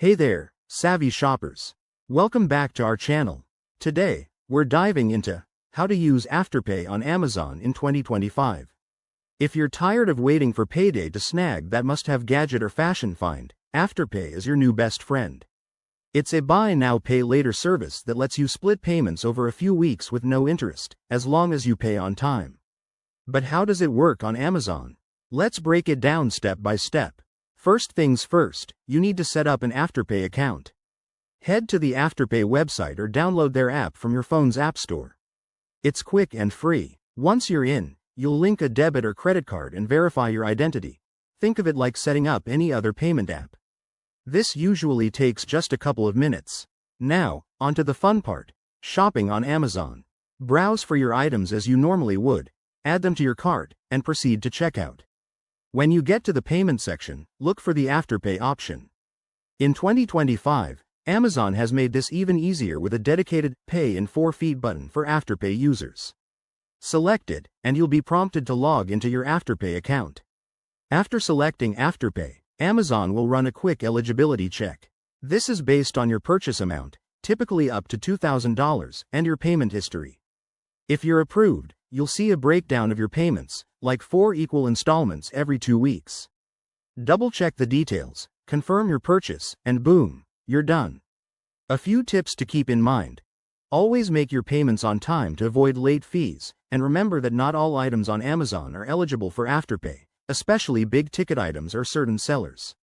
Hey there, savvy shoppers. Welcome back to our channel. Today, we're diving into how to use Afterpay on Amazon in 2025. If you're tired of waiting for payday to snag that must-have gadget or fashion find, Afterpay is your new best friend. It's a buy now pay later service that lets you split payments over a few weeks with no interest, as long as you pay on time. But how does it work on Amazon? Let's break it down step by step. First things first, you need to set up an Afterpay account. Head to the Afterpay website or download their app from your phone's app store. It's quick and free. Once you're in, you'll link a debit or credit card and verify your identity. Think of it like setting up any other payment app. This usually takes just a couple of minutes. Now, onto the fun part, shopping on Amazon. Browse for your items as you normally would, add them to your cart, and proceed to checkout. When you get to the payment section, look for the Afterpay option. In 2025, Amazon has made this even easier with a dedicated Pay in 4 feet button for Afterpay users. Select it, and you'll be prompted to log into your Afterpay account. After selecting Afterpay, Amazon will run a quick eligibility check. This is based on your purchase amount, typically up to $2,000, and your payment history. If you're approved, you'll see a breakdown of your payments, like 4 equal installments every 2 weeks. Double-check the details, confirm your purchase, and boom, you're done. A few tips to keep in mind. Always make your payments on time to avoid late fees, and remember that not all items on Amazon are eligible for Afterpay, especially big-ticket items or certain sellers.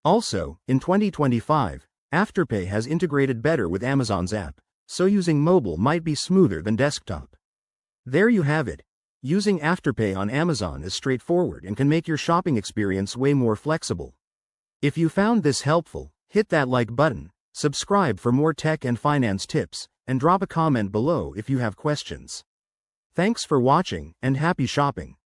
Also, in 2025, Afterpay has integrated better with Amazon's app, so using mobile might be smoother than desktop. There you have it. Using Afterpay on Amazon is straightforward and can make your shopping experience way more flexible. If you found this helpful, hit that like button, subscribe for more tech and finance tips, and drop a comment below if you have questions. Thanks for watching, and happy shopping.